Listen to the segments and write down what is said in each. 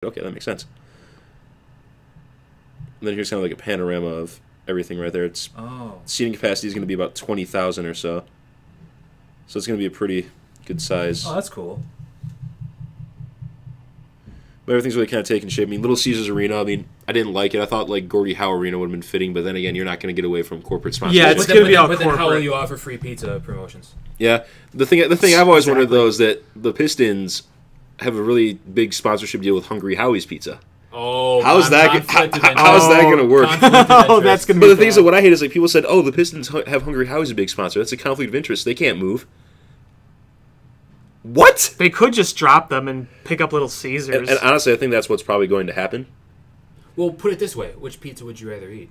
Okay, that makes sense. And then here's kind of like a panorama of everything right there. It's seating capacity is going to be about 20,000 or so. So it's going to be a pretty good size. Oh, that's cool. But everything's really kind of taking shape. I mean, Little Caesars Arena, I mean, I didn't like it. I thought like Gordie Howe Arena would have been fitting, but then again, you're not going to get away from corporate sponsorship. Yeah, it's going to be all But corporate. then how will you offer free pizza promotions? Yeah, the thing I've always wondered though is that the Pistons have a really big sponsorship deal with Hungry Howie's Pizza. Oh, How's that going to work? Oh, that's going to be But the bad. thing is that what I hate is like people said, "Oh, the Pistons have Hungry Howie's as a big sponsor. That's a conflict of interest. They can't move." What? They could just drop them and pick up Little Caesars. And honestly, I think that's what's probably going to happen. Well, put it this way: which pizza would you rather eat?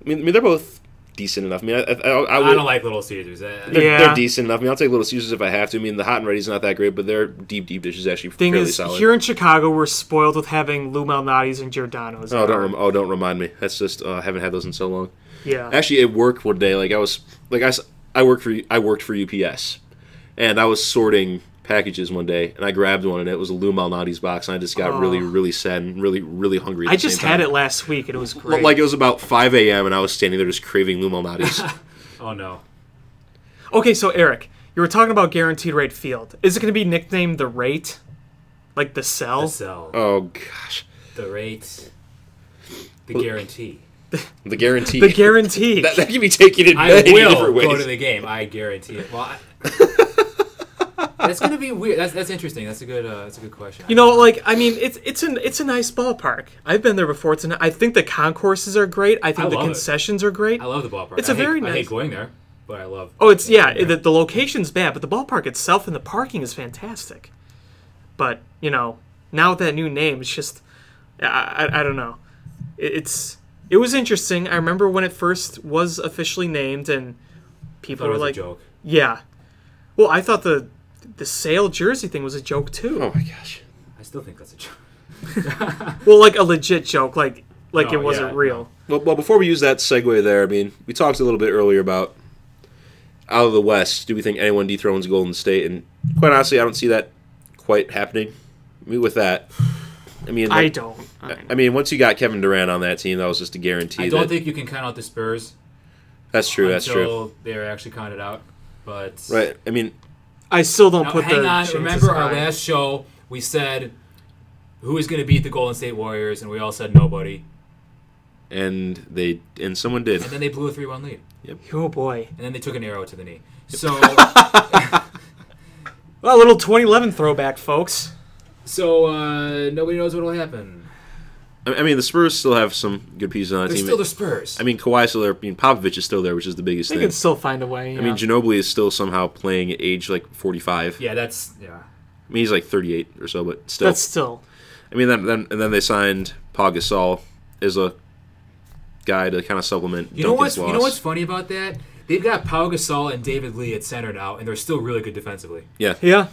I mean, they're both decent enough. I mean, I I don't like Little Caesars. They're decent enough. I mean, I'll take Little Caesars if I have to. I mean, the hot and ready's not that great, but their deep dish is actually Thing fairly is, solid. here in Chicago, we're spoiled with having Lou Malnati's and Giordano's. Don't remind me. That's just I haven't had those in so long. Yeah. Actually, at work one day, I worked for UPS, and I was sorting packages one day, and I grabbed one, and it was a Lou Malnati's box, and I just got really, really sad and really, really hungry. At I the just same had time. it last week, and it was great. Like it was about 5 a.m. and I was standing there just craving Lou Malnati's. Oh no. Okay, so Eric, you were talking about Guaranteed Rate Field. Is it going to be nicknamed the Rate? Like the Cell? The sell. Oh gosh, The rate. The guarantee. the guarantee. The Guarantee. that can be taken in I many will different ways. go to the game. I guarantee it. Well, that's gonna be weird. That's interesting. That's a good question. You know, like, I mean, it's a nice ballpark. I've been there before. I think the concourses are great. I think I the love it. concessions are great. I love the ballpark. It's a very I nice. hate going there, but I love. Oh, it's going there. the location's bad, but the ballpark itself and the parking is fantastic. But you know, now with that new name, it's just I don't know. It was interesting. I remember when it first was officially named, and I people thought it were was like, a joke. "Yeah." Well, I thought the sale jersey thing was a joke too. Oh my gosh. I still think that's a joke. Well, like a legit joke, like No, it wasn't yeah, real. Well, before we use that segue there, I mean, we talked a little bit earlier about out of the West, do we think anyone dethrones Golden State? And quite honestly, I don't see that quite happening. I mean, with that, I mean, I don't. I mean, once you got Kevin Durant on that team, that was just a guarantee. I don't think you can count out the Spurs. That's true. That's true. Until they're actually counted out. But Right. I mean, I still don't now, put hang the on. chances Remember our high. last show? We said who is going to beat the Golden State Warriors, and we all said nobody. and someone did. And then they blew a 3-1 lead, Oh boy. and then they took an arrow to the knee. So, Well, a little 2011 throwback, folks. nobody knows what will happen. I mean, the Spurs still have some good pieces on that They're team. still the Spurs. I mean, Kawhi's still there. I mean, Popovich is still there, which is the biggest They thing. can still find a way. I mean, Ginobili is still somehow playing at age like 45. yeah. I mean, he's like 38 or so, but still. that's still. I mean, then they signed Paul Gasol as a guy to kind of supplement You know Duncan's loss. what's funny about that? They've got Pau Gasol and David Lee at center now, and they're still really good defensively. Yeah.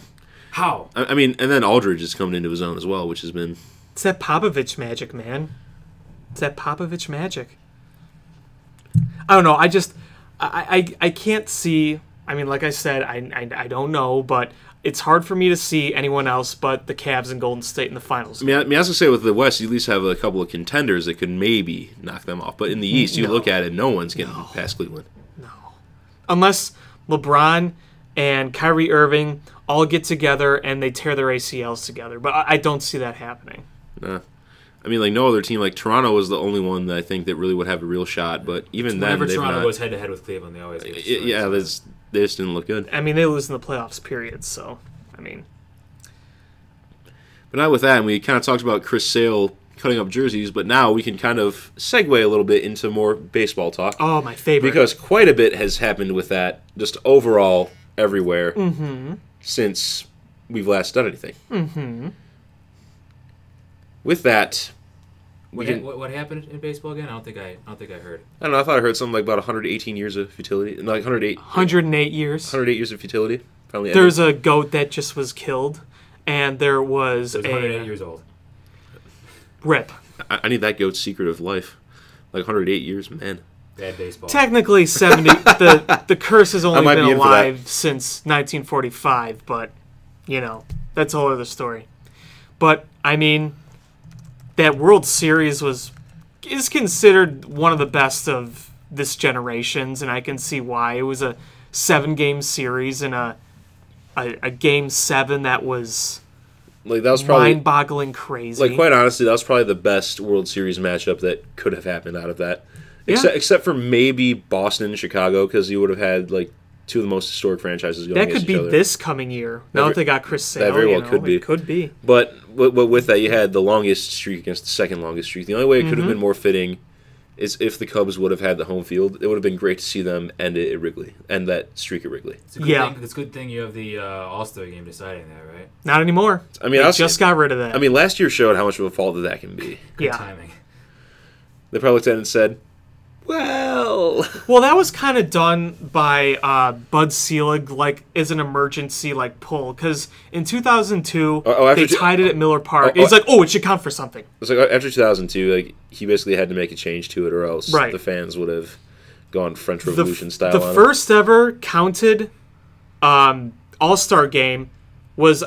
How? I mean, and then Aldridge is coming into his own as well, which has been. It's that Popovich magic, man. It's that Popovich magic. I don't know. I can't see. I mean, like I said, I don't know, but it's hard for me to see anyone else but the Cavs and Golden State in the finals. I mean, I was gonna say with the West, you at least have a couple of contenders that could maybe knock them off. But in the East, you No. look at it, no one's getting past Cleveland. Unless LeBron and Kyrie Irving all get together and they tear their ACLs together. But I don't see that happening. Nah. I mean, like no other team. Like Toronto was the only one that I think that really would have a real shot. But even then, Whenever they've Toronto not. goes head to head with Cleveland, they always get destroyed. Yeah, they just didn't look good. I mean, they lose in the playoffs, period. So, I mean, But not with that, and we kind of talked about Chris Sale cutting up jerseys, but now we can kind of segue a little bit into more baseball talk. oh, my favorite. Because quite a bit has happened with that, just overall everywhere, since we've last done anything. Mm-hmm. With that, What happened in baseball again? I don't think I heard. I don't know, I thought I heard something like about 118 years of futility, like 108 years. 108 years of futility. Finally There's a goat that just was killed, and there was So he's 108 years old. rip. I need that goat's secret of life. Like 108 years, man. Bad baseball. Technically 70. the curse has only might been be in for that. alive since 1945, but you know that's a whole other story. But I mean, that World Series is considered one of the best of this generation's, and I can see why. It was a 7-game series and a game 7 that was Like that was probably mind-boggling crazy. like quite honestly, that was probably the best World Series matchup that could have happened out of that. Except for maybe Boston and Chicago, because you would have had like two of the most historic franchises going that against could be each other. this coming year. Now that they got Chris Sale, that very well could be. It could be. But with that, you had the longest streak against the second longest streak. The only way it could have been more fitting is if the Cubs would have had the home field. It would have been great to see them end it at Wrigley, end that streak at Wrigley. It's a good thing, it's a good thing you have the All-Star game deciding that, right? Not anymore. I mean, They just got rid of that. I mean, last year showed how much of a fault that can be. Good yeah. timing. They probably looked at it and said, "Well, Well, that was kind of done by Bud Selig, like as an emergency like pull, because in 2002 they tied it at Miller Park. He's like, "Oh, it should count for something." It's like after 2002, like he basically had to make a change to it, or else Right. the fans would have gone French Revolution style. The on first ever counted All-Star game was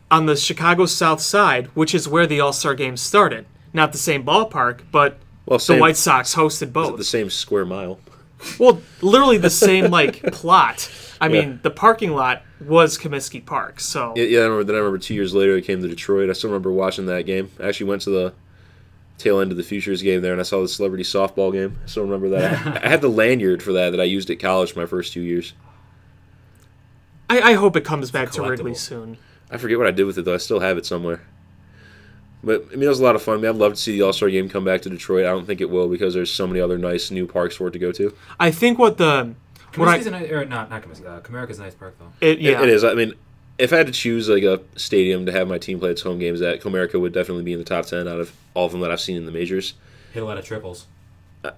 on the Chicago South Side, which is where the All-Star game started. Not the same ballpark, but Well, the White Sox hosted both. the same square mile. Well, literally the same like plot. I mean, the parking lot was Comiskey Park, so Yeah, I remember. Then I remember 2 years later, I came to Detroit. I still remember watching that game. I actually went to the tail end of the Futures game there, and I saw the celebrity softball game. I still remember that. I had the lanyard for that I used at college for my first 2 years. I hope it comes back to collectible. Wrigley soon. I forget what I did with it though. I still have it somewhere. But I mean, it was a lot of fun. I mean, I'd love to see the All-Star game come back to Detroit. I don't think it will because there's so many other nice new parks for it to go to. I think Comiskey's a nice, or not Comiskey. Comerica's a nice park though. It is. I mean, if I had to choose like a stadium to have my team play its home games at, Comerica would definitely be in the top 10 out of all of them that I've seen in the majors. Hit a lot of triples.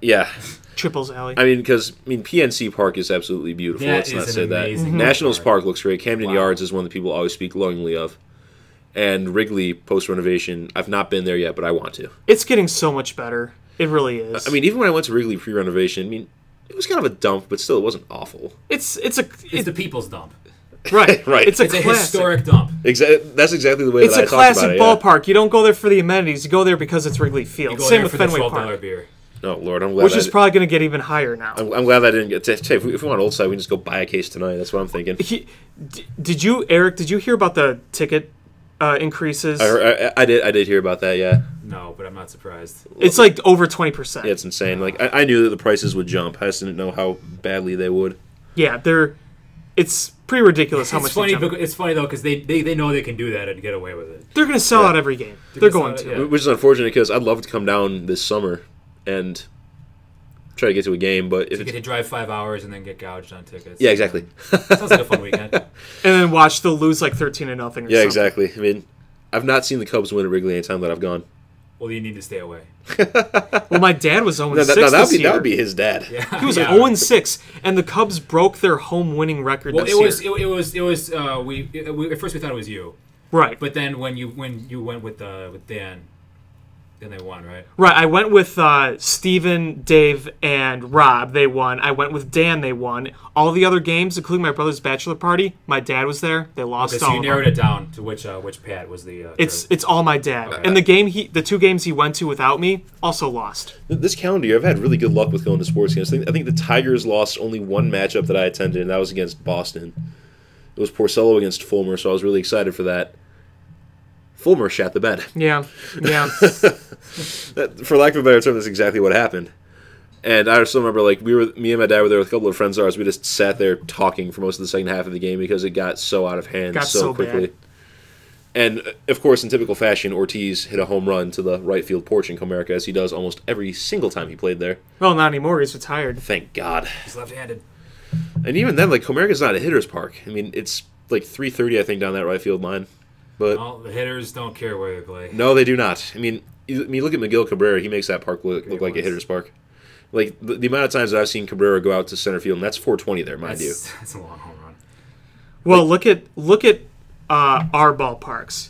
Yeah. Triples Alley. I mean, because PNC Park is absolutely beautiful. That Let's is not an say that. amazing Nationals park. Park looks great. Camden Wow. Yards is one that people always speak glowingly of. And Wrigley post renovation, I've not been there yet, but I want to. It's getting so much better. It really is. I mean, even when I went to Wrigley pre renovation, I mean, it was kind of a dump, but still, it wasn't awful. it's It's the people's dump. right. Right. It's a It's a classic. historic dump. That's exactly the way It's that a I talked about classic it. Yeah. ballpark. You don't go there for the amenities. You go there because it's Wrigley Field. You go Same there with for the Fenway $12 Park, beer. Oh Lord, I'm glad. which is probably going to get even higher now. I'm glad I didn't get. Hey, if we want old side, we can just go buy a case tonight. That's what I'm thinking. Did you, Eric? Did you hear about the ticket increases? I did hear about that. Yeah. No, but I'm not surprised. It's like over 20%. Yeah, it's insane. Like I knew that the prices would jump. I just didn't know how badly they would. Yeah, it's pretty ridiculous how It's much. funny. They jump. It's funny though because they know they can do that and get away with it. They're going to sell out every game. They're going to. Yeah. Which is unfortunate because I'd love to come down this summer and try to get to a game, but if You get it's to drive 5 hours and then get gouged on tickets. yeah, exactly. Sounds like a fun weekend. And then watch they'll lose like 13-0 or something. Yeah, exactly. I mean, I've not seen the Cubs win at Wrigley any time that I've gone. Well, you need to stay away. Well, my dad was 0-6 That this year. would be his dad. Yeah. He was yeah. 0-6, and the Cubs broke their home winning record Well, this it year. was we at first we thought it was you, Right. but then when you went with Dan, then they won, right? Right, I went with Steven, Dave, and Rob. They won. I went with Dan. They won. All the other games, including my brother's bachelor party, my dad was there. They lost Okay, so all you of narrowed them. it down to which Pat was the. It's all my dad. Okay. And the 2 games he went to without me also lost. This calendar year, I've had really good luck with going to sports games. I think the Tigers lost only one matchup that I attended, and that was against Boston. It was Porcello against Fulmer, so I was really excited for that. Fulmer shat the bed. Yeah, yeah. For lack of a better term, that's exactly what happened. And I still remember, like, me and my dad were there with a couple of friends of ours. We just sat there talking for most of the second half of the game because it got so out of hand Got so so quickly. bad. And, of course, in typical fashion, Ortiz hit a home run to the right field porch in Comerica, as he does almost every single time he played there. Well, not anymore. He's retired. Thank God. He's left-handed. And even then, like, Comerica's not a hitter's park. I mean, it's like 330, I think, down that right field line. But Well, the hitters don't care where they play. no, they do not. I mean, you look at Miguel Cabrera, he makes that park look like a was. hitter's park. Like, the amount of times that I've seen Cabrera go out to center field, and that's 420 there, mind you. That's a long home run. Well, look at our ballparks.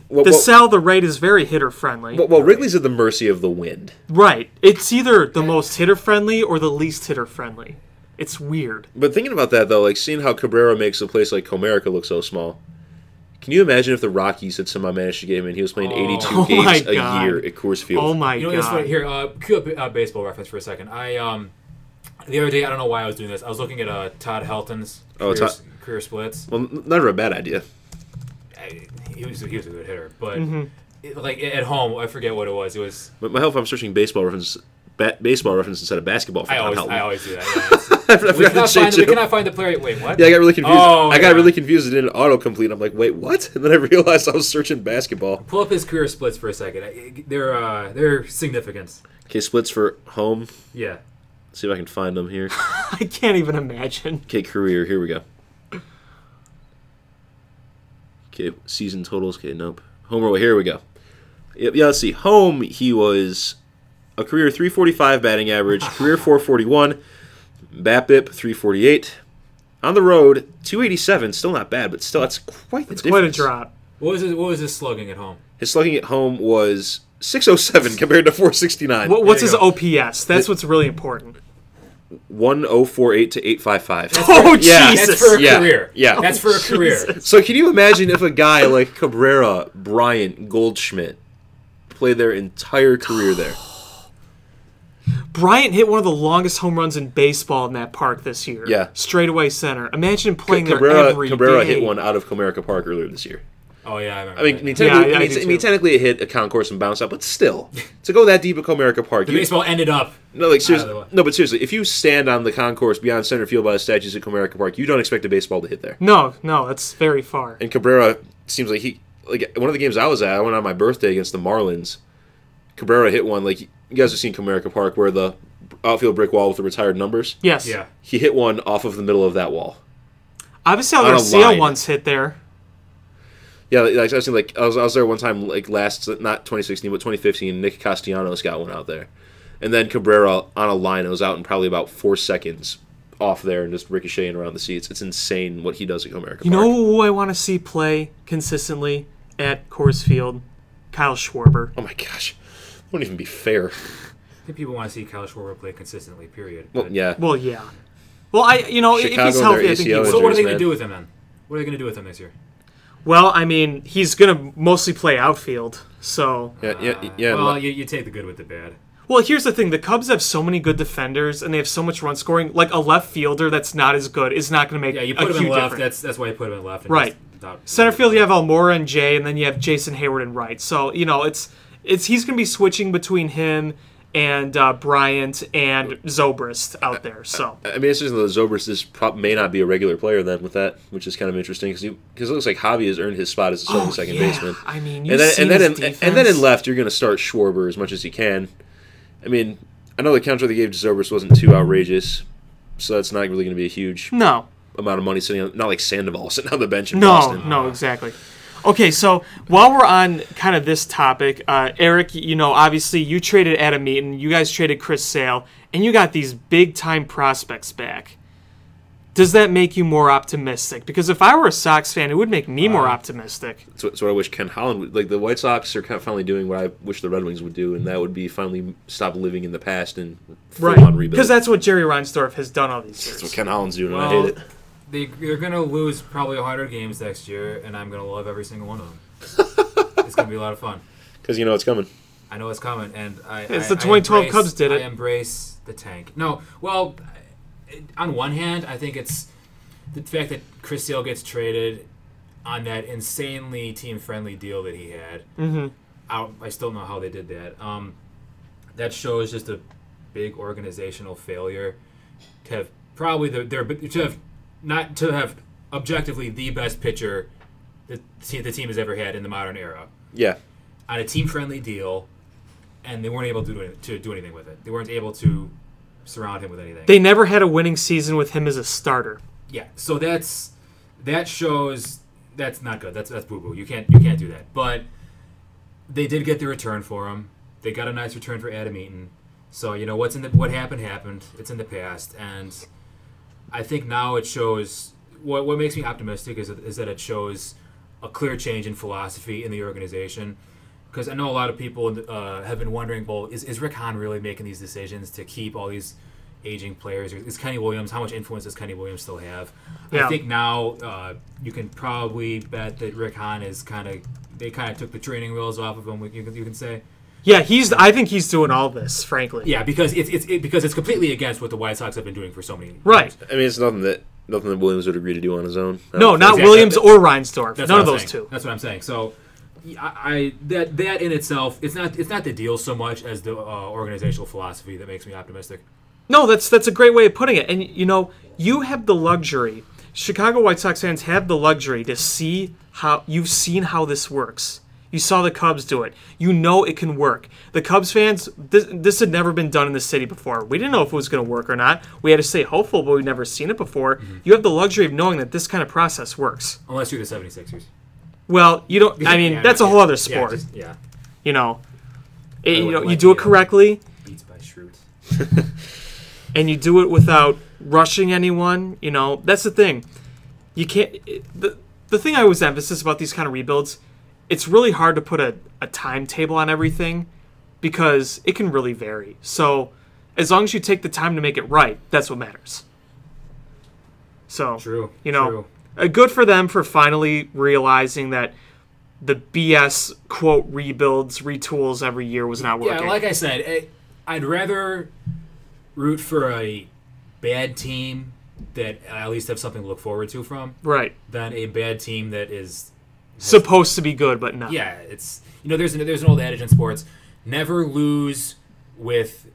Well, The Sal, the right is very hitter friendly. well, Wrigley's at the mercy of the wind. Right. It's either the most hitter friendly or the least hitter friendly. It's weird. But thinking about that, though, like, seeing how Cabrera makes a place like Comerica look so small, Can you imagine if the Rockies had somehow managed to get him in? He was playing 82 Oh my games a God. year at Coors Field. Oh my You know, it's god! funny. Here, cue up baseball reference for a second. The other day, I don't know why I was doing this. I was looking at Todd Helton's career splits. Well, never a bad idea. He was a good hitter, but like at home, I forget what it was. It was. But my help, I'm searching baseball reference instead of basketball. For I always do that. I Yeah, forgot to change we it. cannot find the player. Wait, what? Yeah, I got really confused. Oh, I got yeah. really confused. It didn't autocomplete. I'm like, wait, what? And then I realized I was searching basketball. Pull up his career splits for a second. They're significant. Okay, splits for home. Yeah. Let's see if I can find them here. I can't even imagine. Okay, career. Here we go. Okay, season totals. Okay, nope. Homer. Here we go. Yep. Yeah. Let's see. Home. He was a career 345 batting average. Career 441. BABIP 348. On the road 287. Still not bad, but still that's quite the It's difference. quite a drop. What was his slugging at home? His slugging at home was 607 compared to 469. What's There his you OPS? That's what's really important. 1048 to 855. Oh Yeah. Jesus! That's for a Yeah. career. Yeah. That's for a career. Jesus. So can you imagine if a guy like Cabrera, Bryant, Goldschmidt played their entire career there? Bryant hit one of the longest home runs in baseball in that park this year. Yeah. Straightaway center. Imagine playing there Cabrera every Cabrera day. hit one out of Comerica Park earlier this year. Oh yeah, I remember. I mean, that. technically, Yeah, I do too. technically it hit a concourse and bounced out, but still, to go that deep at Comerica Park, the baseball ended up. no, like out seriously, of the way. no, but seriously, if you stand on the concourse beyond center field by the statues at Comerica Park, you don't expect a baseball to hit there. No, that's very far. And Cabrera seems like one of the games I was at, I went on my birthday against the Marlins. Cabrera hit one, like, you guys have seen Comerica Park, where the outfield brick wall with the retired numbers. Yes. Yeah. He hit one off of the middle of that wall. Obviously, On a Garcia line. once hit there. Yeah, like I was I was there one time, like not 2016 but 2015. Nick Castellanos got one out there, and then Cabrera on a line. It was out in probably about 4 seconds off there and just ricocheting around the seats. It's insane what he does at Comerica Park. You know who I want to see play consistently at Coors Field? Kyle Schwarber. Oh my gosh, that wouldn't even be fair. I think people want to see Kyle Schwarber play consistently. Period. Well, But- yeah. Well, yeah. Well, if Chicago he's and healthy, their I think he ACL will. So what are they injuries, going to man. do with him then? What are they going to do with him this year? Well, I mean, he's going to mostly play outfield. So, Yeah. Well, you take the good with the bad. well, here's the thing: the Cubs have so many good defenders, and they have so much run scoring. Like a left fielder that's not as good is not going to make Yeah, you a put him in huge left. difference. That's why you put him in left. And Right. just without- Center field, you have Almora and Jay, and then you have Jason Hayward and right. So it's he's going to be switching between him and Bryant and Zobrist out there. So I mean, it's just that Zobrist may not be a regular player then with that, which is kind of interesting because it looks like Javi has earned his spot as a starting second yeah. baseman. I mean, and then defense. in left, you're going to start Schwarber as much as you can. I mean, I know the counter they gave to Zobrist wasn't too outrageous, so that's not really going to be a huge No, amount of money sitting on, not like Sandoval sitting on the bench in Boston. no, exactly. Okay, so while we're on kind of this topic, Eric, obviously you traded Adam Eaton, you guys traded Chris Sale, and you got these big-time prospects back. Does that make you more optimistic? Because if I were a Sox fan, it would make me more optimistic. That's what I wish Ken Holland would. Like, the White Sox are kind of finally doing what I wish the Red Wings would do, and that would be finally stop living in the past and full-on rebuild. Because that's what Jerry Reinsdorf has done all these That's what years. Ken Holland's doing, and I Well, hate it. They're going to lose probably 100 games next year, and I'm going to love every single one of them. It's going to be a lot of fun. Because you know it's coming. I know it's coming, and It's the 2012 Cubs did it. I embrace the tank. No, well, on one hand, I think it's the fact that Chris Sale gets traded on that insanely team-friendly deal that he had. Mm-hmm. I still don't know how they did that. That shows just a big organizational failure to have probably to have objectively the best pitcher the team has ever had in the modern era Yeah. on a team-friendly deal, and they weren't able to do anything with it. They weren't able to surround him with anything. They never had a winning season with him as a starter. Yeah, so that shows that's not good. That's boo-boo. You can't do that. But they did get the return for him. They got a nice return for Adam Eaton. So what happened. It's in the past, and I think now it shows. What makes me optimistic is that it shows a clear change in philosophy in the organization. Because I know a lot of people have been wondering, well, is Rick Hahn really making these decisions to keep all these aging players is Kenny Williams. How much influence does Kenny Williams still have? Yeah. I think now you can probably bet that Rick Hahn is they kind of took the training wheels off of him. You can say. Yeah, I think he's doing all this, frankly. Yeah, because it's completely against what the White Sox have been doing for so many years. Right. I mean, it's nothing that Williams would agree to do on his own. No, not Exactly. Williams or Reinsdorf. That's None what of I'm those saying. two. That's what I'm saying. So, that in itself, it's not the deal so much as the organizational philosophy that makes me optimistic. No, that's a great way of putting it. And you have the luxury. Chicago White Sox fans have the luxury to see how you've seen how this works. You saw the Cubs do it. You know it can work. The Cubs fans, this had never been done in the city before. We didn't know if it was going to work or not. We had to stay hopeful, but we'd never seen it before. Mm-hmm. You have the luxury of knowing that this kind of process works. Unless you're the 76ers. Well, you don't. I mean, that's a whole other sport. Yeah. You do it correctly. Beats by Schrute. And you do it without rushing anyone. That's the thing. You can't. The thing I always emphasize about these kind of rebuilds, it's really hard to put a timetable on everything because it can really vary. So as long as you take the time to make it right, that's what matters. So, True. Good for them for finally realizing that the BS, quote, rebuilds, retools every year was not working. Yeah, like I said, I'd rather root for a bad team that I at least have something to look forward to from, right, than a bad team that is supposed to be good but not. Yeah, it's there's an old adage in sports: never lose with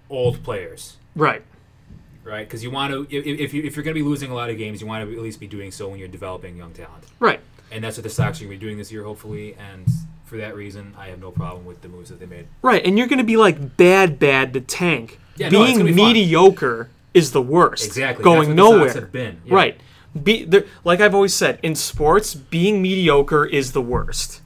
old players. Right. Right, because you want to if you're going to be losing a lot of games, you want to at least be doing so when you're developing young talent. Right. And that's what the Sox are going to be doing this year, hopefully. And for that reason, I have no problem with the moves that they made. Right, and you're going to be like bad to tank. Yeah, no, it's being gonna be mediocre is the worst. Exactly. Going that's what nowhere. The Sox have been. Yeah. Right. Like I've always said, in sports, being mediocre is the worst.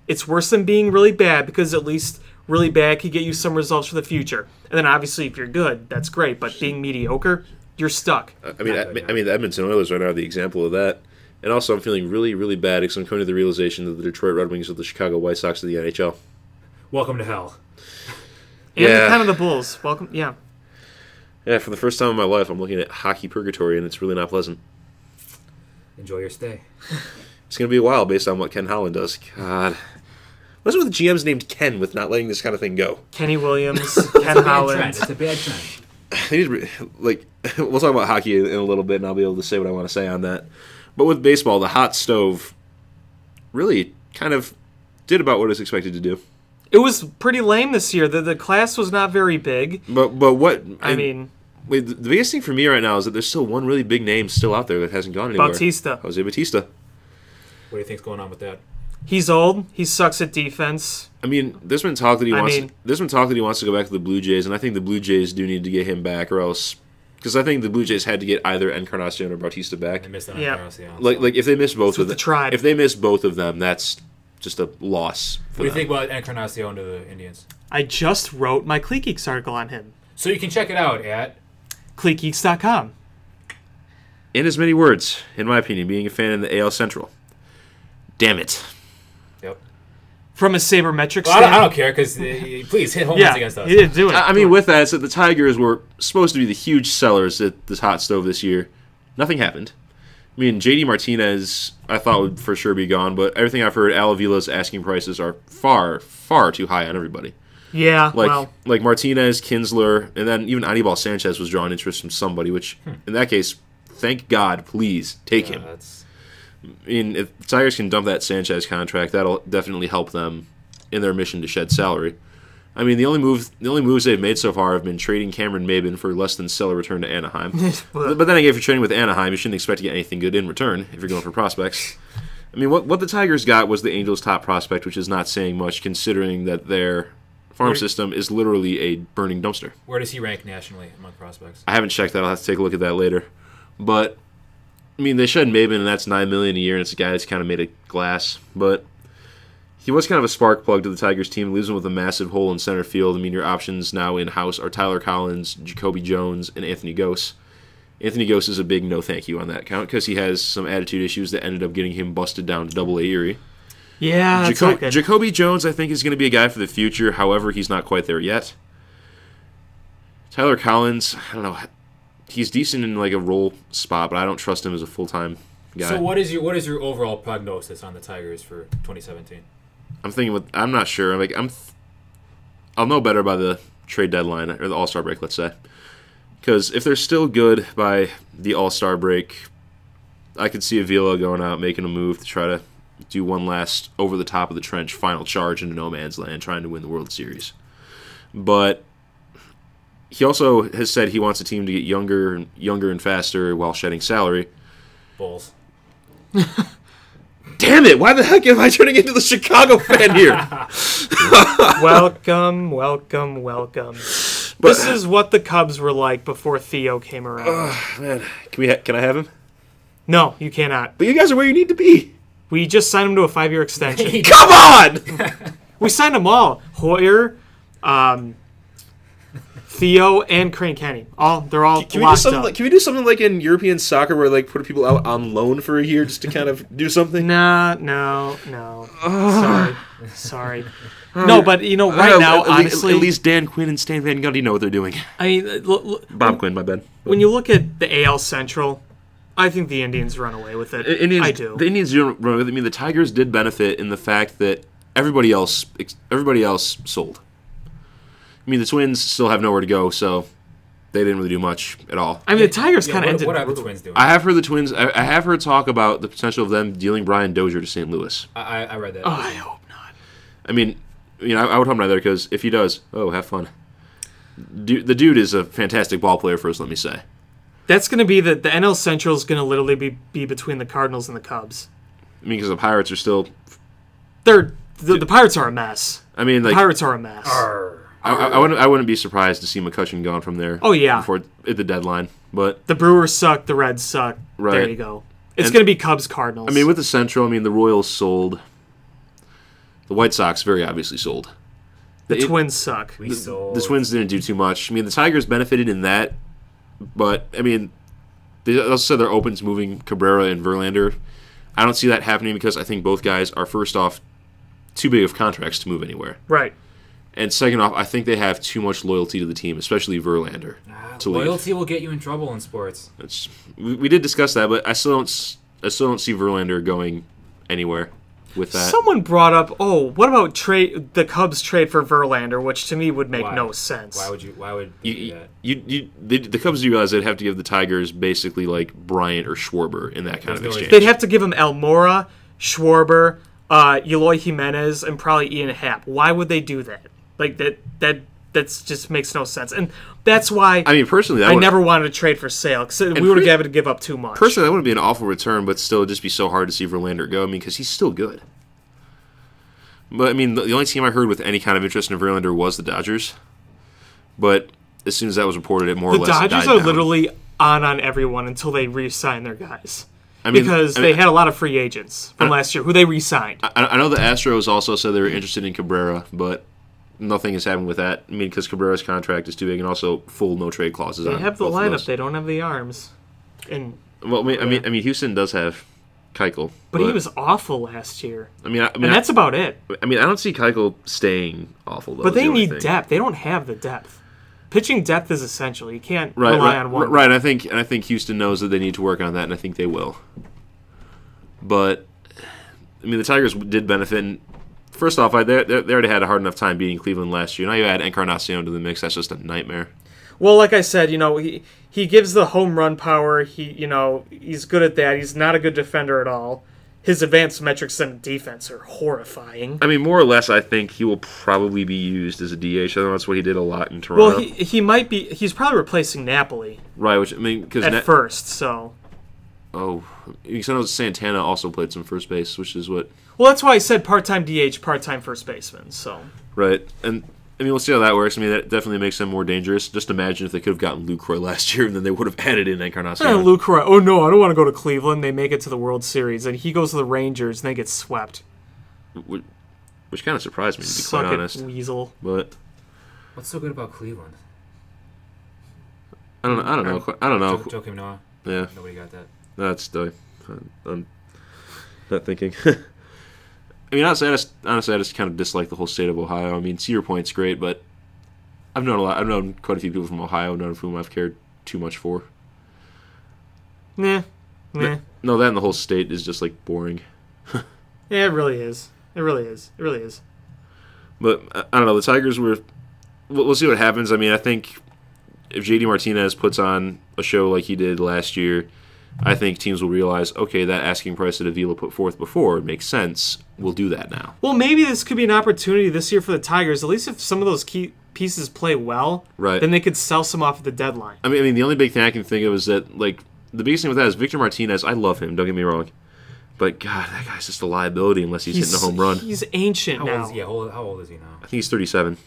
It's worse than being really bad because at least really bad could get you some results for the future. And then obviously if you're good, that's great. But being mediocre, you're stuck. I mean, the Edmonton Oilers right now are the example of that. And also, I'm feeling really, really bad because I'm coming to the realization that the Detroit Red Wings are the Chicago White Sox of the NHL. Welcome to hell. And kind of the Bulls. Welcome, yeah. Yeah, for the first time in my life, I'm looking at hockey purgatory, and it's really not pleasant. Enjoy your stay. It's going to be a while based on what Ken Holland does. God. What's with the GM's named Ken with not letting this kind of thing go? Kenny Williams, Ken Holland. It's a bad trend. We'll talk about hockey in a little bit, and I'll be able to say what I want to say on that. But with baseball, the hot stove really kind of did about what it was expected to do. It was pretty lame this year. The class was not very big. But what... the biggest thing for me right now is that there's still one really big name still out there that hasn't gone anywhere. Bautista. Jose Bautista. What do you think's going on with that? He's old. He sucks at defense. I mean, there's been talk that he wants to go back to the Blue Jays, and I think the Blue Jays do need to get him back, or else... Because I think the Blue Jays had to get either Encarnacion or Bautista back. They missed on Encarnacion. Like if they miss both of them, tried. If they miss both of them, that's just a loss. What do you think about Encarnacion to the Indians? I just wrote my Cleat Geeks article on him. So you can check it out at CleatGeeks.com. In as many words, in my opinion, being a fan in the AL Central. Damn it. Yep. From a sabermetric standpoint. I don't care, because please hit home runs against us. He didn't do it. I mean, with that, it's that the Tigers were supposed to be the huge sellers at this hot stove this year. Nothing happened. I mean, JD Martinez, I thought would for sure be gone, but everything I've heard, Al Avila's asking prices are far, far too high on everybody. Yeah, like Martinez, Kinsler, and then even Anibal Sanchez was drawing interest from somebody, which, in that case, thank God, please, take him. I mean, if the Tigers can dump that Sanchez contract, that'll definitely help them in their mission to shed salary. I mean, the only moves they've made so far have been trading Cameron Maben for less than stellar return to Anaheim. But then again, if you're trading with Anaheim, you shouldn't expect to get anything good in return if you're going for prospects. I mean, what the Tigers got was the Angels' top prospect, which is not saying much considering that their farm system is literally a burning dumpster. Where does he rank nationally among prospects? I haven't checked that. I'll have to take a look at that later. But I mean, they shed Maben, and that's $9 million a year, and it's a guy that's kind of made of glass. But he was kind of a spark plug to the Tigers team. Leaves them with a massive hole in center field. I mean, your options now in-house are Tyler Collins, Jacoby Jones, and Anthony Gose. Anthony Gose is a big no thank you on that count because he has some attitude issues that ended up getting him busted down to Double-A Erie. Yeah, that's not good. Jacoby Jones, I think, is going to be a guy for the future. However, he's not quite there yet. Tyler Collins, I don't know. He's decent in like a role spot, but I don't trust him as a full-time guy. So what is your overall prognosis on the Tigers for 2017? I'm not sure. I'll know better by the trade deadline or the All-Star break, let's say. Because if they're still good by the All-Star break, I could see Avila going out, making a move to try to do one last over-the-top-of-the-trench final charge into no man's land, trying to win the World Series. But he also has said he wants the team to get younger and faster while shedding salary. Bulls. Damn it! Why the heck am I turning into the Chicago fan here? Welcome, welcome, welcome. This is what the Cubs were like before Theo came around. Man, can I have him? No, you cannot. But you guys are where you need to be. We just signed him to a 5-year extension. Come on! We signed them all. Hoyer, Theo, and Crane Kenny. They're all Can we do locked something? up. Can we do something like in European soccer where like put people out on loan for a year just to kind of do something? No. Sorry. No, but right now, honestly, at least Dan Quinn and Stan Van Gundy know what they're doing. I mean, Bob Quinn, my bad. when you look at the AL Central, I think the Indians run away with it. I do. The Indians do run with it. I mean, the Tigers did benefit in the fact that everybody else sold. I mean, the Twins still have nowhere to go, so they didn't really do much at all. I mean, the Tigers kind of ended. What are the Twins doing? I have heard the Twins. I have heard talk about the potential of them dealing Brian Dozier to St. Louis. I read that. Oh, I hope not. I mean, I would hope not there because if he does, have fun. The dude is a fantastic ball player. First, let me say. That's going to be the NL Central is going to literally be between the Cardinals and the Cubs. I mean, because the Pirates are still. The Pirates are a mess. I mean, The like Pirates are a mess. I wouldn't be surprised to see McCutcheon gone from there. Oh yeah, before at the deadline, but the Brewers suck. The Reds suck. Right. There you go. It's going to be Cubs Cardinals. I mean, with the Central, the Royals sold. The White Sox very obviously sold. The Twins suck. The Twins didn't do too much. I mean, the Tigers benefited in that, but I mean, they also said they're open to moving Cabrera and Verlander. I don't see that happening because I think both guys are first off too big of contracts to move anywhere. Right. And second off, I think they have too much loyalty to the team, especially Verlander. Loyalty will get you in trouble in sports. We did discuss that, but I still don't see Verlander going anywhere with that. Someone brought up, what about the Cubs trade for Verlander, which to me would make no sense. Why would you do that? The Cubs do realize they'd have to give the Tigers basically like Bryant or Schwarber in that kind of exchange. They'd have to give him Almora, Schwarber, Eloy Jimenez, and probably Ian Happ. Why would they do that? Like that just makes no sense, and that's why. I mean, personally, I never wanted to trade for Sale because we would have to give up too much. Personally, that wouldn't be an awful return, but still, it'd just be so hard to see Verlander go. I mean, because he's still good. But I mean, the only team I heard with any kind of interest in Verlander was the Dodgers. But as soon as that was reported, it more or less died down. The Dodgers are literally on everyone until they re-sign their guys. Because they had a lot of free agents from last year who they re-signed. I know the Astros also said they were interested in Cabrera, but nothing has happened with that. I mean, because Cabrera's contract is too big, and also full no-trade clauses. They have the lineup. They don't have the arms. And I mean, Houston does have Keuchel, but he was awful last year. I mean, and that's about it. I mean, I don't see Keuchel staying awful though. But they need depth. They don't have the depth. Pitching depth is essential. You can't rely on one. Right. I think Houston knows that they need to work on that, and I think they will. But I mean, the Tigers did benefit. And first off, they already had a hard enough time beating Cleveland last year. Now you add Encarnacion to the mix. That's just a nightmare. Well, like I said, he gives the home run power. He's good at that. He's not a good defender at all. His advanced metrics in defense are horrifying. I mean, more or less, I think he will probably be used as a DH. I know that's what he did a lot in Toronto. Well, he might be. He's probably replacing Napoli. Right, which I mean, because at first, so. Oh, because I know Santana also played some first base, which is what. Well, that's why I said part-time DH, part-time first baseman. So. Right, and I mean, we'll see how that works. I mean, that definitely makes them more dangerous. Just imagine if they could have gotten Lucroy last year, and then they would have added in Encarnacion. Lucroy. Oh no, I don't want to go to Cleveland. They make it to the World Series, and he goes to the Rangers, and they get swept. Which kind of surprised me, to be quite honest. Weasel. But what's so good about Cleveland? I don't know. Joakim Noah. Yeah. Nobody got that. That's I'm not thinking. I mean, honestly, I just kind of dislike the whole state of Ohio. I mean, Cedar Point's great, but I've known a lot. I've known quite a few people from Ohio, none of whom I've cared too much for. Nah. No, that and the whole state is just like boring. Yeah, it really is. It really is. But I don't know. The Tigers were. We'll see what happens. I mean, I think if JD Martinez puts on a show like he did last year, I think teams will realize, okay, that asking price that Avila put forth before makes sense. We'll do that now. Well, maybe this could be an opportunity this year for the Tigers. At least if some of those key pieces play well, Right. then they could sell some off at the deadline. I mean, the only big thing I can think of is that, like, the biggest thing with that is Victor Martinez. I love him. Don't get me wrong, but God, that guy's just a liability unless he's hitting a home run. He's ancient now. How old is he now? I think he's 37.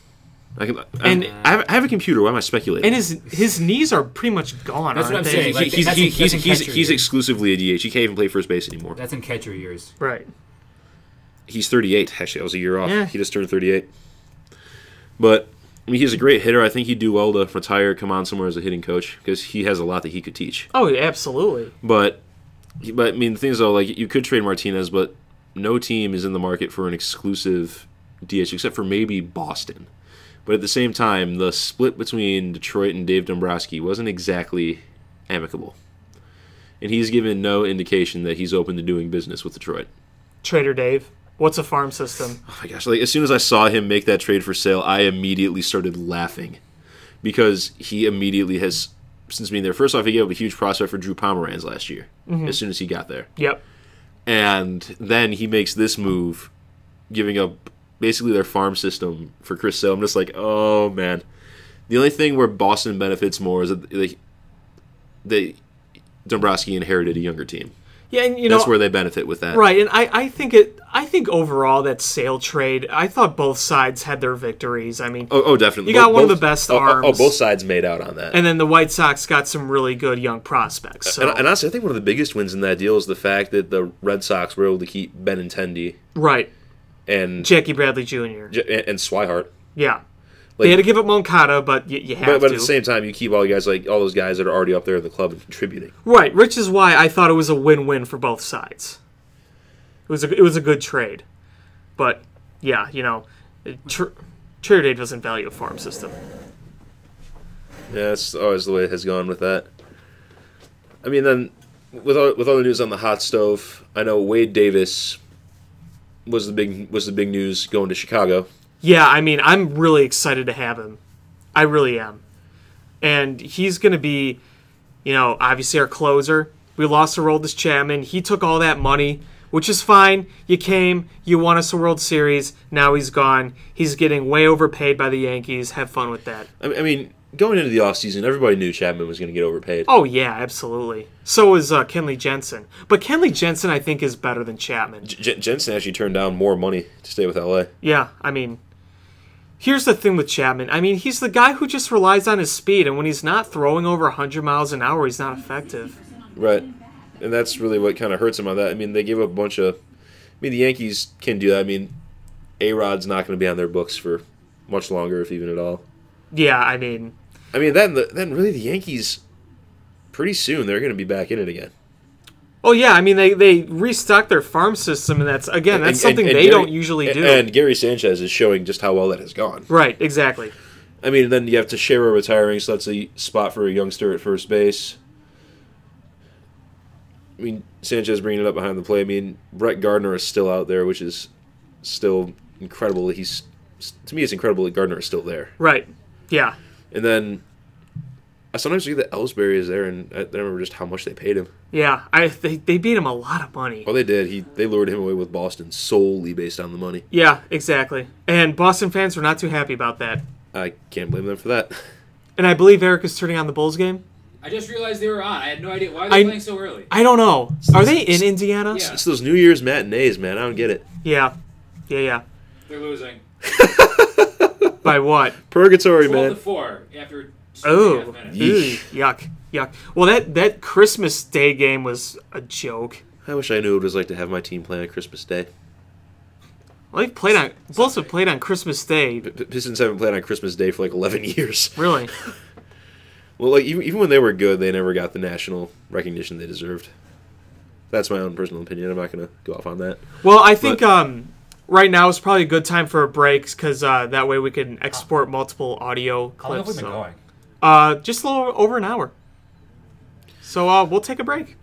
I And- have a computer. Why am I speculating? And his knees are pretty much gone. That's what aren't I'm they? saying. Like, he's that's in catcher he's years. exclusively a DH. He can't even play first base anymore. That's in catcher years. Right. He's 38. Actually, I was a year off. Yeah. He just turned 38. But I mean, he's a great hitter. I think he'd do well to retire, come on somewhere as a hitting coach because he has a lot that he could teach. Oh, yeah, absolutely. But I mean, the thing is though, like you could trade Martinez, but no team is in the market for an exclusive DH except for maybe Boston. But at the same time, the split between Detroit and Dave Dombrowski wasn't exactly amicable. And he's given no indication that he's open to doing business with Detroit. Trader Dave, what's a farm system? Oh my gosh, like as soon as I saw him make that trade for sale, I immediately started laughing. Because he immediately has, since being there, first off, he gave up a huge prospect for Drew Pomeranz last year, as soon as he got there. Yep. And then he makes this move, giving up basically their farm system for Chris Sale. I'm just like, oh man. The only thing where Boston benefits more is that Dombrowski inherited a younger team. Yeah, and That's where they benefit with that. Right, and I think overall that Sale trade, I thought both sides had their victories. I mean, Oh, definitely. You got one of the best arms. both sides made out on that. and then the White Sox got some really good young prospects. So. And honestly, I think one of the biggest wins in that deal is the fact that the Red Sox were able to keep Benintendi Right, and Jackie Bradley Jr. and Swihart. Yeah. Like- They had to give up Moncada, but you have But to. at the same time, you keep all those guys that are already up there in the club and contributing. Right, which is why I thought it was a win-win for both sides. It was a good trade. But, yeah, Trader Dave doesn't value a farm system. Yeah, that's always the way it has gone with that. I mean, then with all the news on the hot stove, I know Wade Davis was the big news going to Chicago. Yeah, I mean, I'm really excited to have him. I really am. And he's going to be, obviously our closer. We lost to Aroldis Chapman. He took all that money, which is fine. You came, you won us a World Series. Now he's gone. He's getting way overpaid by the Yankees. Have fun with that. I mean, going into the offseason, everybody knew Chapman was going to get overpaid. Oh, yeah, absolutely. So is Kenley Jensen. But Kenley Jensen, I think, is better than Chapman. Jensen actually turned down more money to stay with LA. Yeah, I mean, here's the thing with Chapman. I mean, he's the guy who just relies on his speed, and when he's not throwing over 100 miles an hour, he's not effective. Right. And that's really what kind of hurts him on that. I mean, they gave up a bunch of... the Yankees can do that. I mean, A-Rod's not going to be on their books for much longer, if even at all. Yeah, I mean, then really the Yankees, pretty soon, they're going to be back in it again. oh yeah, I mean, they restocked their farm system, and that's something they don't usually do. And Gary Sanchez is showing just how well that has gone. Right, exactly. I mean, then you have Teixeira retiring, so that's a spot for a youngster at first base. I mean, Sanchez bringing it up behind the plate. I mean, Brett Gardner is still out there, which is still incredible. To me, it's incredible that Gardner is still there. Right, yeah. And then I sometimes see that Ellsbury is there, and I remember just how much they paid him. Yeah, they beat him a lot of money. Well, they did. They lured him away with Boston solely based on the money. Yeah, exactly. And Boston fans were not too happy about that. I can't blame them for that. And I believe Eric is turning on the Bulls game. I just realized they were on. I had no idea. Why are they playing so early? I don't know. Are they in Indiana? Yeah. It's those New Year's matinees, man. I don't get it. Yeah. They're losing. By what? Purgatory, 12 man. to 4 after 2.5 Oh, minutes. yuck. Well, that Christmas Day game was a joke. I wish I knew what it was like to have my team play on Christmas Day. Well, Bulls have played on Christmas Day. Pistons haven't played on Christmas Day for like 11 years. Really? Well, like even when they were good, they never got the national recognition they deserved. That's my own personal opinion. I'm not going to go off on that. Well, I think right now is probably a good time for a break because that way we can export multiple audio How long have we clips. been going? Just a little over an hour. So we'll take a break.